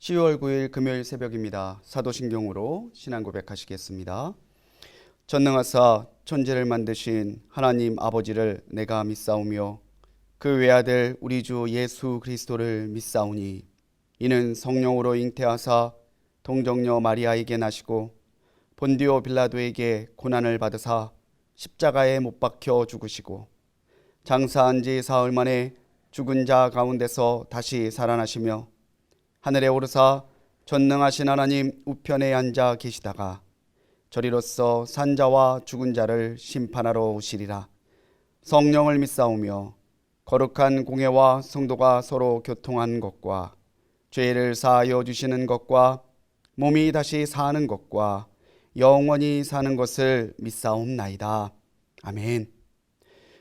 10월 9일 금요일 새벽입니다. 사도신경으로 신앙 고백하시겠습니다. 전능하사 천지를 만드신 하나님 아버지를 내가 믿사오며 그 외아들 우리 주 예수 그리스도를 믿사오니 이는 성령으로 잉태하사 동정녀 마리아에게 나시고 본디오 빌라도에게 고난을 받으사 십자가에 못 박혀 죽으시고 장사한 지 사흘 만에 죽은 자 가운데서 다시 살아나시며 하늘에 오르사 전능하신 하나님 우편에 앉아 계시다가 저리로서 산자와 죽은 자를 심판하러 오시리라. 성령을 믿사오며 거룩한 공회와 성도가 서로 교통한 것과 죄를 사하여 주시는 것과 몸이 다시 사는 것과 영원히 사는 것을 믿사옵나이다. 아멘.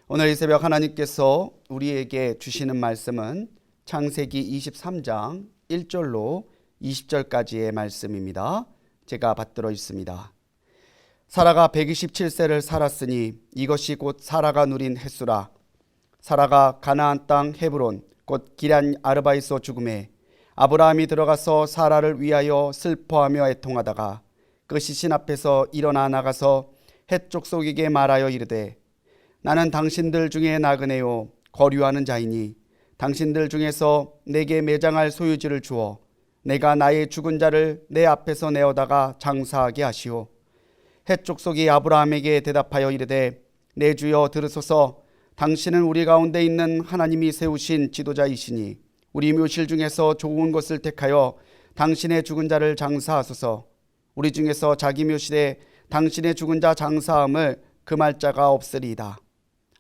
오늘 이 새벽 하나님께서 우리에게 주시는 말씀은 창세기 23장 1절로 20절까지의 말씀입니다. 제가 받들어 있습니다. 사라가 127세를 살았으니 이것이 곧 사라가 누린 햇수라. 사라가 가나안 땅 헤브론 곧 기럇 아르바에서 죽음에 아브라함이 들어가서 사라를 위하여 슬퍼하며 애통하다가 그 시신 앞에서 일어나 나가서 헷 족속에게 말하여 이르되 나는 당신들 중에 나그네요 거류하는 자이니 당신들 중에서 내게 매장할 소유지를 주어 내가 나의 죽은 자를 내 앞에서 내어다가 장사하게 하시오. 헷 족속이 아브라함에게 대답하여 이르되 내 주여 들으소서. 당신은 우리 가운데 있는 하나님이 세우신 지도자이시니 우리 묘실 중에서 좋은 것을 택하여 당신의 죽은 자를 장사하소서. 우리 중에서 자기 묘실에 당신의 죽은 자 장사함을 금할 자가 없으리이다.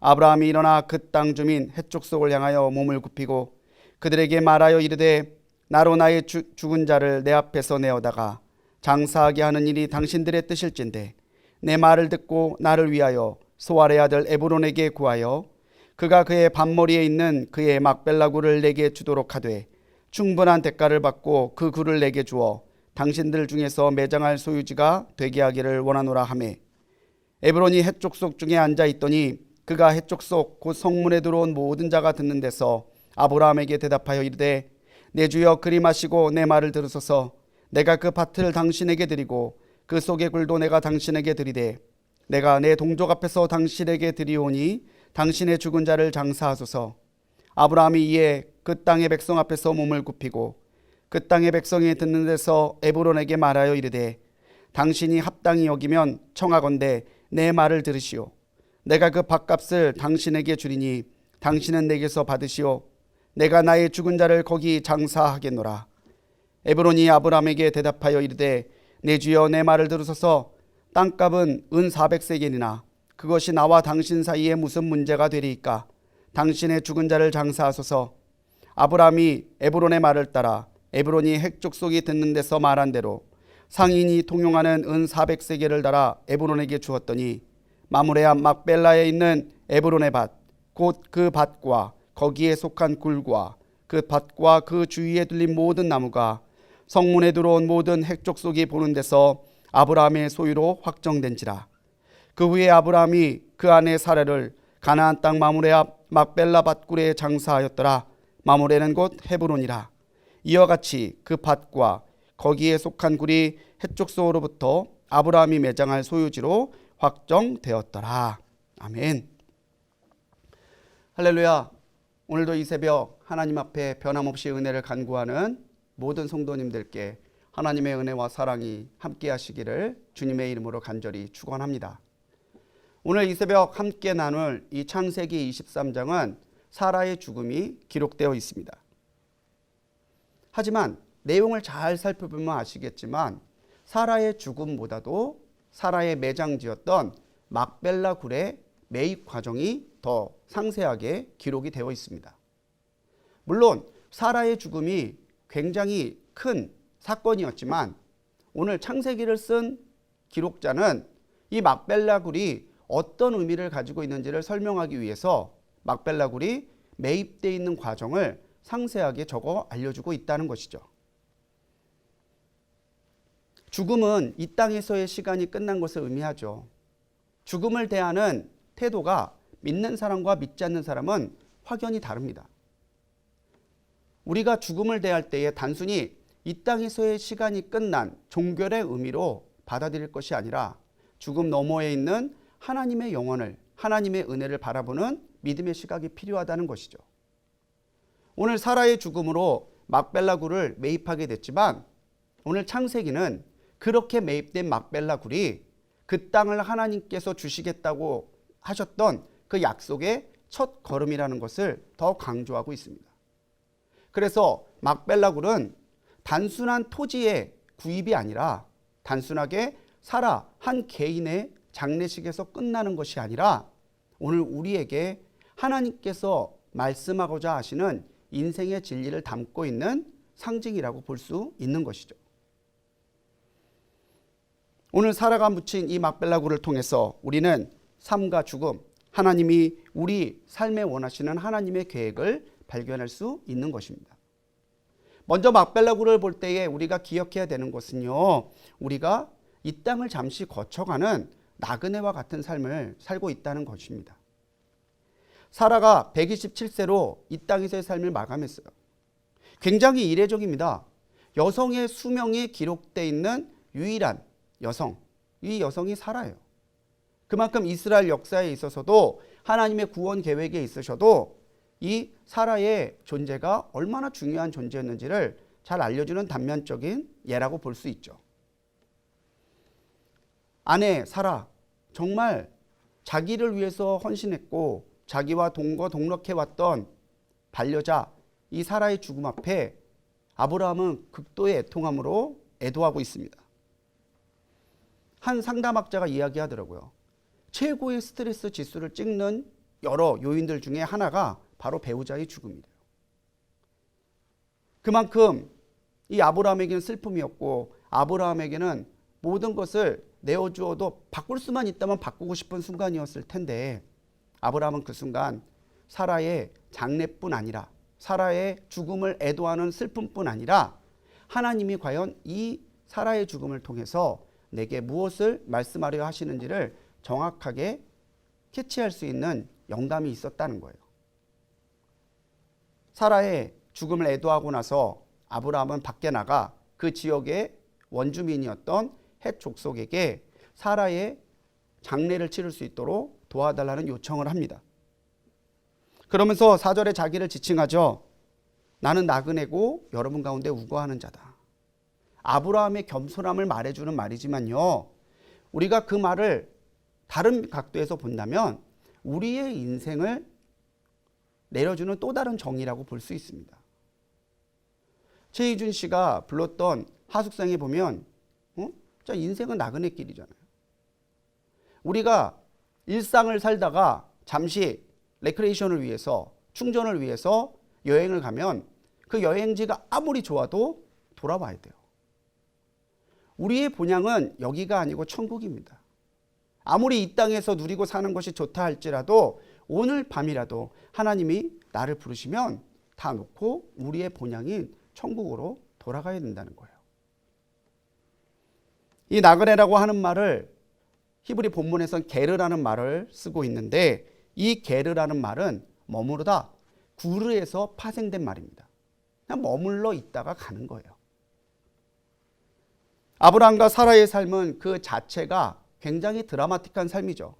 아브라함이 일어나 그 땅 주민 헷 족속을 향하여 몸을 굽히고 그들에게 말하여 이르되 나로 나의 죽은 자를 내 앞에서 내어다가 장사하게 하는 일이 당신들의 뜻일진데 내 말을 듣고 나를 위하여 소알의 아들 에브론에게 구하여 그가 그의 밭머리에 있는 그의 막벨라 굴을 내게 주도록 하되 충분한 대가를 받고 그 굴을 내게 주어 당신들 중에서 매장할 소유지가 되게 하기를 원하노라 하매 에브론이 헷 족속 중에 앉아 있더니 그가 헷 족속 곧 성문에 들어온 모든 자가 듣는 데서 아브라함에게 대답하여 이르되 내 주여 그리 마시고 내 말을 들으소서. 내가 그 밭을 당신에게 드리고 그 속의 굴도 내가 당신에게 드리되 내가 내 동족 앞에서 당신에게 드리오니 당신의 죽은 자를 장사하소서. 아브라함이 이에 그 땅의 백성 앞에서 몸을 굽히고 그 땅의 백성이 듣는 데서 에브론에게 말하여 이르되 당신이 합당히 여기면 청하건대 내 말을 들으시오. 내가 그 밭값을 당신에게 주리니 당신은 내게서 받으시오. 내가 나의 죽은 자를 거기 장사하겠노라. 에브론이 아브라함에게 대답하여 이르되 내 주여 내 말을 들으소서. 땅값은 은 400세겔이나 그것이 나와 당신 사이에 무슨 문제가 되리이까. 당신의 죽은 자를 장사하소서. 아브라함이 에브론의 말을 따라 에브론이 헷 족속이 듣는 데서 말한 대로 상인이 통용하는 은 400세겔을 달아 에브론에게 주었더니 마므레 앞 막벨라에 있는 에브론의 밭 곧 그 밭과 거기에 속한 굴과 그 밭과 그 주위에 둘린 모든 나무가 성문에 들어온 모든 헷 족속이 보는 데서 아브라함의 소유로 확정된지라. 그 후에 아브라함이 그 아내 사라를 가나안 땅 마므레 앞 막벨라 밭굴에 장사하였더라. 마므레는 곧 헤브론이라. 이와 같이 그 밭과 거기에 속한 굴이 헷 족속으로부터 아브라함이 매장할 소유지로 확정되었더라. 아멘. 할렐루야. 오늘도 이 새벽 하나님 앞에 변함없이 은혜를 간구하는 모든 성도님들께 하나님의 은혜와 사랑이 함께 하시기를 주님의 이름으로 간절히 축원합니다. 오늘 이 새벽 함께 나눌 이 창세기 23장은 사라의 죽음이 기록되어 있습니다. 하지만 내용을 잘 살펴보면 아시겠지만 사라의 죽음보다도 사라의 매장지였던 막벨라 굴의 매입 과정이 더 상세하게 기록이 되어 있습니다. 물론 사라의 죽음이 굉장히 큰 사건이었지만 오늘 창세기를 쓴 기록자는 이 막벨라 굴이 어떤 의미를 가지고 있는지를 설명하기 위해서 막벨라 굴이 매입되어 있는 과정을 상세하게 적어 알려주고 있다는 것이죠. 죽음은 이 땅에서의 시간이 끝난 것을 의미하죠. 죽음을 대하는 태도가 믿는 사람과 믿지 않는 사람은 확연히 다릅니다. 우리가 죽음을 대할 때에 단순히 이 땅에서의 시간이 끝난 종결의 의미로 받아들일 것이 아니라 죽음 너머에 있는 하나님의 영혼을, 하나님의 은혜를 바라보는 믿음의 시각이 필요하다는 것이죠. 오늘 사라의 죽음으로 막벨라 굴을 매입하게 됐지만 오늘 창세기는 그렇게 매입된 막벨라 굴이 그 땅을 하나님께서 주시겠다고 하셨던 그 약속의 첫 걸음이라는 것을 더 강조하고 있습니다. 그래서 막벨라 굴은 단순한 토지의 구입이 아니라 단순하게 사라 한 개인의 장례식에서 끝나는 것이 아니라 오늘 우리에게 하나님께서 말씀하고자 하시는 인생의 진리를 담고 있는 상징이라고 볼 수 있는 것이죠. 오늘 사라가 묻힌 이 막벨라 굴을 통해서 우리는 삶과 죽음, 하나님이 우리 삶에 원하시는 하나님의 계획을 발견할 수 있는 것입니다. 먼저 막벨라 굴을 볼 때에 우리가 기억해야 되는 것은요, 우리가 이 땅을 잠시 거쳐가는 나그네와 같은 삶을 살고 있다는 것입니다. 사라가 127세로 이 땅에서의 삶을 마감했어요. 굉장히 이례적입니다. 여성의 수명이 기록되어 있는 유일한 여성, 이 여성이 사라예요. 그만큼 이스라엘 역사에 있어서도 하나님의 구원 계획에 있으셔도 이 사라의 존재가 얼마나 중요한 존재였는지를 잘 알려주는 단면적인 예라고 볼 수 있죠. 아내 사라, 정말 자기를 위해서 헌신했고 자기와 동거동록해왔던 반려자 이 사라의 죽음 앞에 아브라함은 극도의 애통함으로 애도하고 있습니다. 한 상담학자가 이야기하더라고요. 최고의 스트레스 지수를 찍는 여러 요인들 중에 하나가 바로 배우자의 죽음이래요. 그만큼 이 아브라함에게는 슬픔이었고 아브라함에게는 모든 것을 내어주어도 바꿀 수만 있다면 바꾸고 싶은 순간이었을 텐데 아브라함은 그 순간 사라의 장례뿐 아니라 사라의 죽음을 애도하는 슬픔뿐 아니라 하나님이 과연 이 사라의 죽음을 통해서 내게 무엇을 말씀하려 하시는지를 정확하게 캐치할 수 있는 영감이 있었다는 거예요. 사라의 죽음을 애도하고 나서 아브라함은 밖에 나가 그 지역의 원주민이었던 헷 족속에게 사라의 장례를 치를 수 있도록 도와달라는 요청을 합니다. 그러면서 4절에 자기를 지칭하죠. 나는 나그네고 여러분 가운데 우거하는 자다. 아브라함의 겸손함을 말해주는 말이지만요. 우리가 그 말을 다른 각도에서 본다면 우리의 인생을 내려주는 또 다른 정의라고 볼 수 있습니다. 최희준 씨가 불렀던 하숙상에 보면 자, 인생은 나그네 길이잖아요. 우리가 일상을 살다가 잠시 레크레이션을 위해서 충전을 위해서 여행을 가면 그 여행지가 아무리 좋아도 돌아와야 돼요. 우리의 본향은 여기가 아니고 천국입니다. 아무리 이 땅에서 누리고 사는 것이 좋다 할지라도 오늘 밤이라도 하나님이 나를 부르시면 다 놓고 우리의 본향인 천국으로 돌아가야 된다는 거예요. 이 나그네라고 하는 말을 히브리 본문에서는 게르라는 말을 쓰고 있는데 이 게르라는 말은 머무르다 구르에서 파생된 말입니다. 그냥 머물러 있다가 가는 거예요. 아브라함과 사라의 삶은 그 자체가 굉장히 드라마틱한 삶이죠.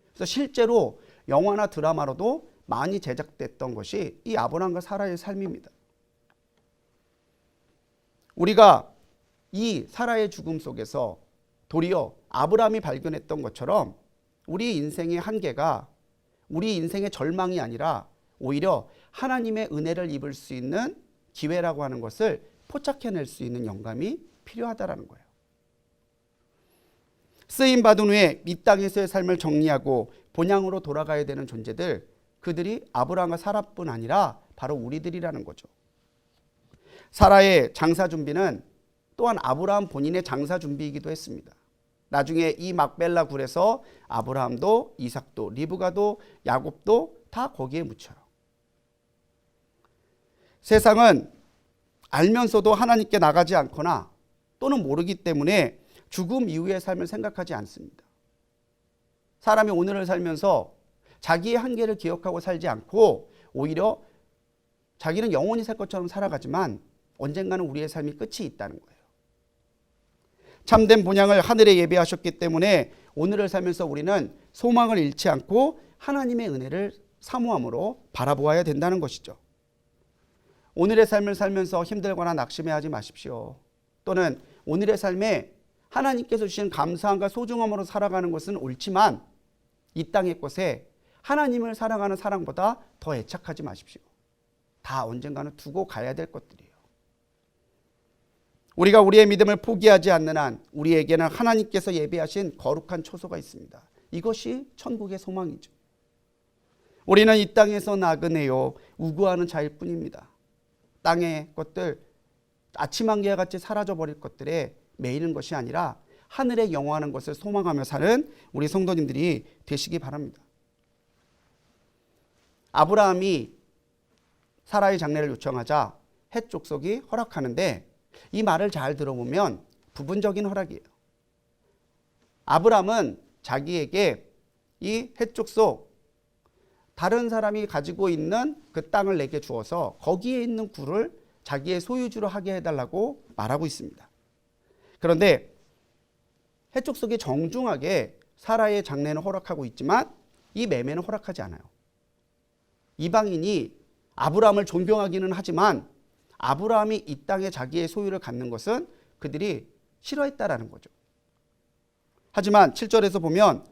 그래서 실제로 영화나 드라마로도 많이 제작됐던 것이 이 아브라함과 사라의 삶입니다. 우리가 이 사라의 죽음 속에서 도리어 아브라함이 발견했던 것처럼 우리 인생의 한계가 우리 인생의 절망이 아니라 오히려 하나님의 은혜를 입을 수 있는 기회라고 하는 것을 포착해낼 수 있는 영감이 필요하다는 거예요. 쓰임받은 후에 이 땅에서의 삶을 정리하고 본향으로 돌아가야 되는 존재들, 그들이 아브라함과 사라뿐 아니라 바로 우리들이라는 거죠. 사라의 장사 준비는 또한 아브라함 본인의 장사 준비이기도 했습니다. 나중에 이 막벨라 굴에서 아브라함도 이삭도 리브가도 야곱도 다 거기에 묻혀요. 세상은 알면서도 하나님께 나가지 않거나 또는 모르기 때문에 죽음 이후의 삶을 생각하지 않습니다. 사람이 오늘을 살면서 자기의 한계를 기억하고 살지 않고 오히려 자기는 영원히 살 것처럼 살아가지만 언젠가는 우리의 삶이 끝이 있다는 거예요. 참된 본향을 하늘에 예비하셨기 때문에 오늘을 살면서 우리는 소망을 잃지 않고 하나님의 은혜를 사모함으로 바라보아야 된다는 것이죠. 오늘의 삶을 살면서 힘들거나 낙심해하지 마십시오. 또는 오늘의 삶에 하나님께서 주신 감사함과 소중함으로 살아가는 것은 옳지만 이 땅의 것에 하나님을 사랑하는 사랑보다 더 애착하지 마십시오. 다 언젠가는 두고 가야 될 것들이에요. 우리가 우리의 믿음을 포기하지 않는 한 우리에게는 하나님께서 예비하신 거룩한 초소가 있습니다. 이것이 천국의 소망이죠. 우리는 이 땅에서 나그네요 우구하는 자일 뿐입니다. 땅의 것들, 아침 한개와 같이 사라져버릴 것들에 매이는 것이 아니라 하늘에 영원한 것을 소망하며 사는 우리 성도님들이 되시기 바랍니다. 아브라함이 사라의 장례를 요청하자 헷 족속이 허락하는데 이 말을 잘 들어보면 부분적인 허락이에요. 아브라함은 자기에게 이 헷 족속 다른 사람이 가지고 있는 그 땅을 내게 주어서 거기에 있는 굴을 자기의 소유주로 하게 해달라고 말하고 있습니다. 그런데 헷 족속이 정중하게 사라의 장례는 허락하고 있지만 이 매매는 허락하지 않아요. 이방인이 아브라함을 존경하기는 하지만 아브라함이 이 땅에 자기의 소유를 갖는 것은 그들이 싫어했다라는 거죠. 하지만 7절에서 보면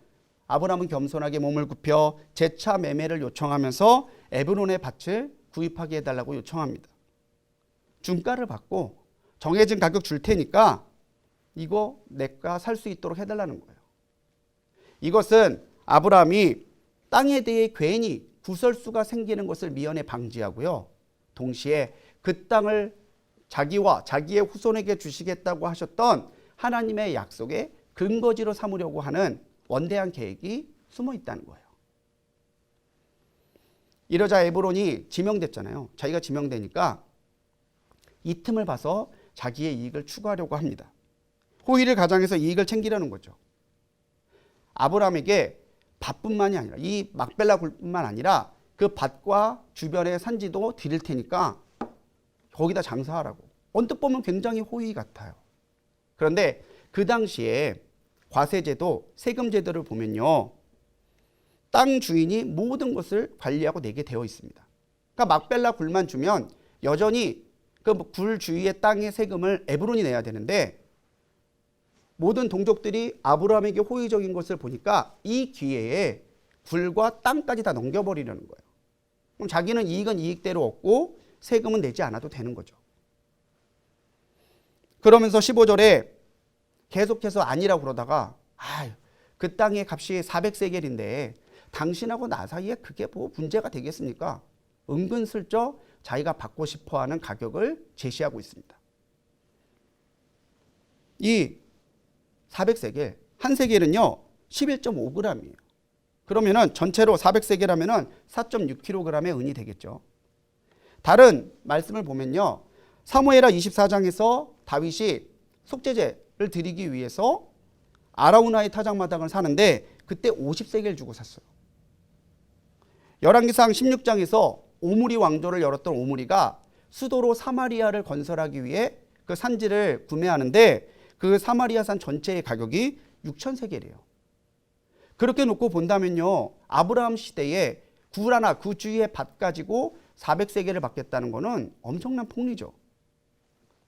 아브라함은 겸손하게 몸을 굽혀 재차 매매를 요청하면서 에브론의 밭을 구입하게 해달라고 요청합니다. 중가를 받고 정해진 가격 줄 테니까 이거 내가 살 수 있도록 해달라는 거예요. 이것은 아브라함이 땅에 대해 괜히 구설수가 생기는 것을 미연에 방지하고요. 동시에 그 땅을 자기와 자기의 후손에게 주시겠다고 하셨던 하나님의 약속의 근거지로 삼으려고 하는 원대한 계획이 숨어 있다는 거예요. 이러자 에브론이 지명됐잖아요. 자기가 지명되니까 이 틈을 봐서 자기의 이익을 추구하려고 합니다. 호의를 가장해서 이익을 챙기려는 거죠. 아브라함에게 밭뿐만이 아니라 이 막벨라 굴뿐만 아니라 그 밭과 주변의 산지도 드릴 테니까 거기다 장사하라고. 언뜻 보면 굉장히 호의 같아요. 그런데 그 당시에 과세제도, 세금제도를 보면요. 땅 주인이 모든 것을 관리하고 내게 되어 있습니다. 그러니까 막벨라 굴만 주면 여전히 그 굴 주위의 땅의 세금을 에브론이 내야 되는데 모든 동족들이 아브라함에게 호의적인 것을 보니까 이 기회에 굴과 땅까지 다 넘겨버리려는 거예요. 그럼 자기는 이익은 이익대로 얻고 세금은 내지 않아도 되는 거죠. 그러면서 15절에 계속해서 아니라고 그러다가 그 땅의 값이 400세겔인데 당신하고 나 사이에 그게 뭐 문제가 되겠습니까? 은근슬쩍 자기가 받고 싶어하는 가격을 제시하고 있습니다. 이 400세겔, 한 세겔은요 11.5g이에요. 그러면은 전체로 400세겔 하면은 4.6kg의 은이 되겠죠. 다른 말씀을 보면요. 사무엘하 24장에서 다윗이 속죄제를 드리기 위해서 아라우나의 타작마당을 사는데 그때 50세겔 주고 샀어요. 열왕기상 16장에서 오므리 왕조를 열었던 오므리가 수도로 사마리아를 건설하기 위해 그 산지를 구매하는데 그 사마리아 산 전체의 가격이 6,000세겔이에요. 그렇게 놓고 본다면요. 아브라함 시대에 굴 하나 그 주위에 밭 가지고 400세겔을 받겠다는 것은 엄청난 폭리죠.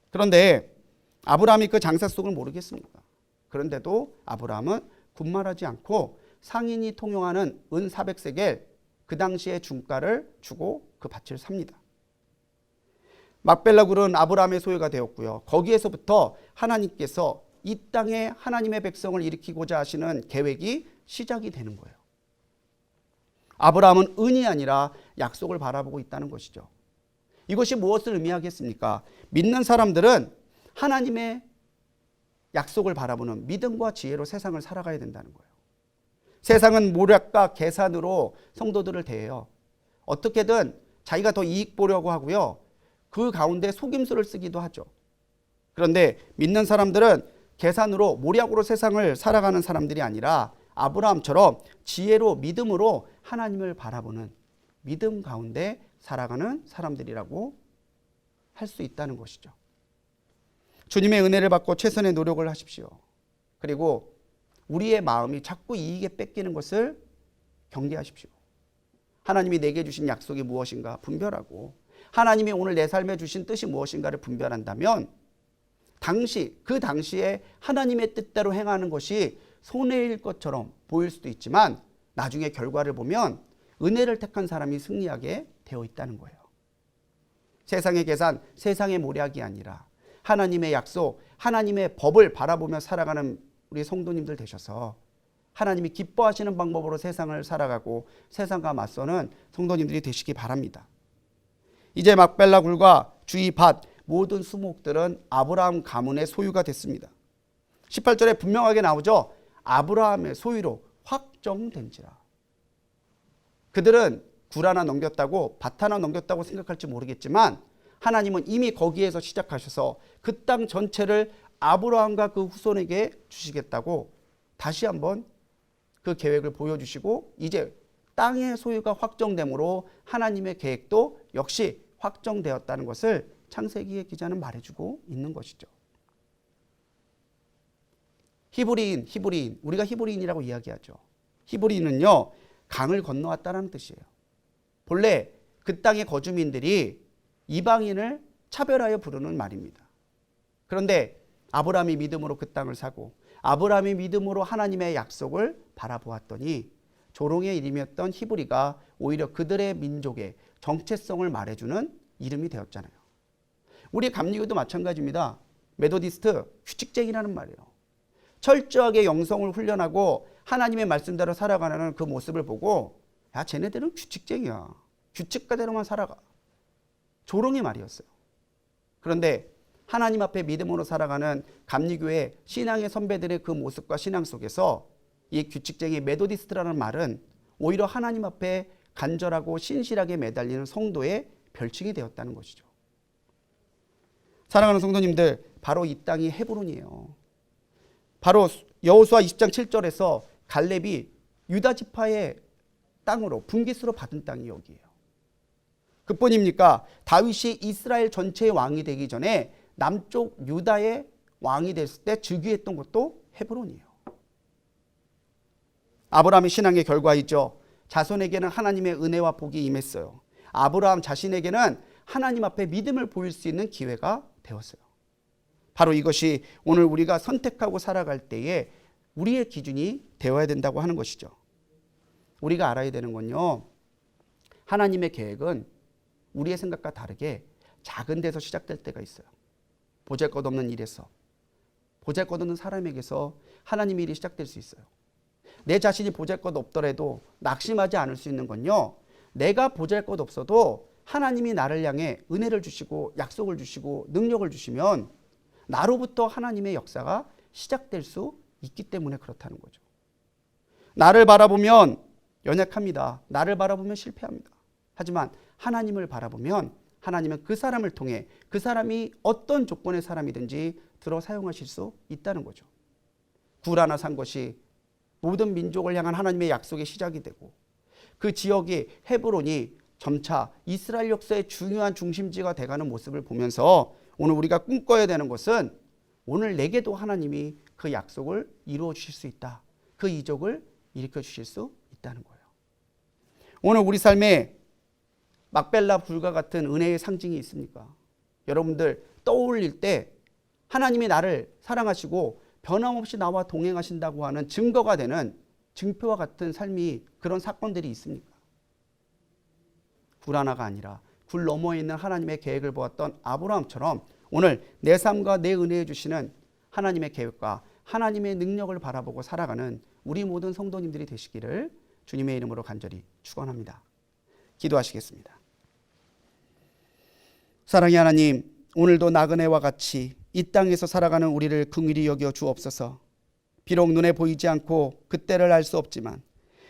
그런데 아브라함이 그 장사 속을 모르겠습니까? 그런데도 아브라함은 군말하지 않고 상인이 통용하는 은 400세겔 그 당시의 중가를 주고 그 밭을 삽니다. 막벨라 굴은 아브라함의 소유가 되었고요. 거기에서부터 하나님께서 이 땅에 하나님의 백성을 일으키고자 하시는 계획이 시작이 되는 거예요. 아브라함은 은이 아니라 약속을 바라보고 있다는 것이죠. 이것이 무엇을 의미하겠습니까? 믿는 사람들은 하나님의 약속을 바라보는 믿음과 지혜로 세상을 살아가야 된다는 거예요. 세상은 모략과 계산으로 성도들을 대해요. 어떻게든 자기가 더 이익 보려고 하고요. 그 가운데 속임수를 쓰기도 하죠. 그런데 믿는 사람들은 계산으로 모략으로 세상을 살아가는 사람들이 아니라 아브라함처럼 지혜로 믿음으로 하나님을 바라보는 믿음 가운데 살아가는 사람들이라고 할 수 있다는 것이죠. 주님의 은혜를 받고 최선의 노력을 하십시오. 그리고 우리의 마음이 자꾸 이익에 뺏기는 것을 경계하십시오. 하나님이 내게 주신 약속이 무엇인가 분별하고 하나님이 오늘 내 삶에 주신 뜻이 무엇인가를 분별한다면 그 당시에 하나님의 뜻대로 행하는 것이 손해일 것처럼 보일 수도 있지만 나중에 결과를 보면 은혜를 택한 사람이 승리하게 되어 있다는 거예요. 세상의 계산, 세상의 모략이 아니라 하나님의 약속, 하나님의 법을 바라보며 살아가는 우리 성도님들 되셔서 하나님이 기뻐하시는 방법으로 세상을 살아가고 세상과 맞서는 성도님들이 되시기 바랍니다. 이제 막벨라 굴과 주위 밭 모든 수목들은 아브라함 가문의 소유가 됐습니다. 18절에 분명하게 나오죠. 아브라함의 소유로 확정된지라. 그들은 굴 하나 넘겼다고 밭 하나 넘겼다고 생각할지 모르겠지만 하나님은 이미 거기에서 시작하셔서 그 땅 전체를 아브라함과 그 후손에게 주시겠다고 다시 한번 그 계획을 보여주시고 이제 땅의 소유가 확정됨으로 하나님의 계획도 역시 확정되었다는 것을 창세기의 기자는 말해주고 있는 것이죠. 히브리인, 우리가 히브리인이라고 이야기하죠. 히브리인은요, 강을 건너왔다는 뜻이에요. 본래 그 땅의 거주민들이 이방인을 차별하여 부르는 말입니다. 그런데 아브라함이 믿음으로 그 땅을 사고 아브라함이 믿음으로 하나님의 약속을 바라보았더니 조롱의 이름이었던 히브리가 오히려 그들의 민족의 정체성을 말해주는 이름이 되었잖아요. 우리 감리교도 마찬가지입니다. 메도디스트, 규칙쟁이라는 말이에요. 철저하게 영성을 훈련하고 하나님의 말씀대로 살아가는 그 모습을 보고 야, 쟤네들은 규칙쟁이야. 규칙가대로만 살아가. 조롱의 말이었어요. 그런데 하나님 앞에 믿음으로 살아가는 감리교의 신앙의 선배들의 그 모습과 신앙 속에서 이 규칙쟁이 메도디스트라는 말은 오히려 하나님 앞에 간절하고 신실하게 매달리는 성도의 별칭이 되었다는 것이죠. 사랑하는 성도님들, 바로 이 땅이 헤브론이에요. 바로 여호수아 20장 7절에서 갈렙이 유다 지파의 땅으로 분깃으로 받은 땅이 여기예요. 그뿐입니까? 다윗이 이스라엘 전체의 왕이 되기 전에 남쪽 유다의 왕이 됐을 때 즉위했던 것도 헤브론이에요. 아브라함의 신앙의 결과이죠. 자손에게는 하나님의 은혜와 복이 임했어요. 아브라함 자신에게는 하나님 앞에 믿음을 보일 수 있는 기회가 되었어요. 바로 이것이 오늘 우리가 선택하고 살아갈 때에 우리의 기준이 되어야 된다고 하는 것이죠. 우리가 알아야 되는 건요, 하나님의 계획은 우리의 생각과 다르게 작은 데서 시작될 때가 있어요. 보잘것없는 일에서, 보잘것없는 사람에게서 하나님의 일이 시작될 수 있어요. 내 자신이 보잘것없더라도 낙심하지 않을 수 있는 건요, 내가 보잘것없어도 하나님이 나를 향해 은혜를 주시고 약속을 주시고 능력을 주시면 나로부터 하나님의 역사가 시작될 수 있기 때문에 그렇다는 거죠. 나를 바라보면 연약합니다. 나를 바라보면 실패합니다. 하지만 하나님을 바라보면 하나님은 그 사람을 통해 그 사람이 어떤 조건의 사람이든지 들어 사용하실 수 있다는 거죠. 굴 하나 산 것이 모든 민족을 향한 하나님의 약속의 시작이 되고 그 지역이 헤브론이 점차 이스라엘 역사의 중요한 중심지가 돼가는 모습을 보면서 오늘 우리가 꿈꿔야 되는 것은 오늘 내게도 하나님이 그 약속을 이루어 주실 수 있다. 그 이적을 일으켜 주실 수 있다는 거예요. 오늘 우리 삶에 막벨라 불과 같은 은혜의 상징이 있습니까? 여러분들 떠올릴 때 하나님이 나를 사랑하시고 변함없이 나와 동행하신다고 하는 증거가 되는 증표와 같은 삶이 그런 사건들이 있습니까? 굴 하나가 아니라 굴 너머에 있는 하나님의 계획을 보았던 아브라함처럼 오늘 내 삶과 내 은혜해 주시는 하나님의 계획과 하나님의 능력을 바라보고 살아가는 우리 모든 성도님들이 되시기를 주님의 이름으로 간절히 축원합니다. 기도하시겠습니다. 사랑의 하나님, 오늘도 나그네와 같이 이 땅에서 살아가는 우리를 긍휼히 여겨 주옵소서. 비록 눈에 보이지 않고 그때를 알 수 없지만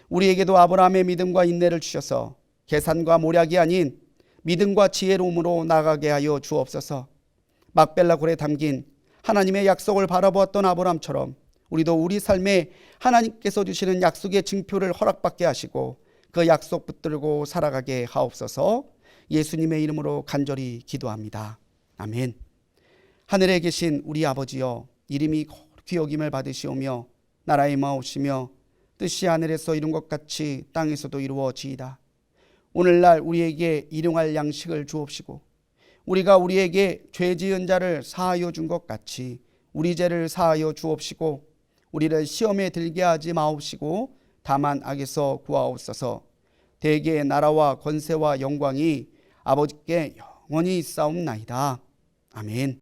우리에게도 아브라함의 믿음과 인내를 주셔서 계산과 모략이 아닌 믿음과 지혜로움으로 나가게 하여 주옵소서. 막벨라 굴에 담긴 하나님의 약속을 바라보았던 아브라함처럼 우리도 우리 삶에 하나님께서 주시는 약속의 증표를 허락받게 하시고 그 약속 붙들고 살아가게 하옵소서. 예수님의 이름으로 간절히 기도합니다. 아멘. 하늘에 계신 우리 아버지여, 이름이 거룩히 여김을 받으시오며 나라의 마오시며 뜻이 하늘에서 이룬 것 같이 땅에서도 이루어지이다. 오늘날 우리에게 일용할 양식을 주옵시고 우리가 우리에게 죄 지은 자를 사하여 준 것 같이 우리 죄를 사하여 주옵시고 우리를 시험에 들게 하지 마옵시고 다만 악에서 구하옵소서. 대개의 나라와 권세와 영광이 아버지께 영원히 있사옵나이다. 아멘.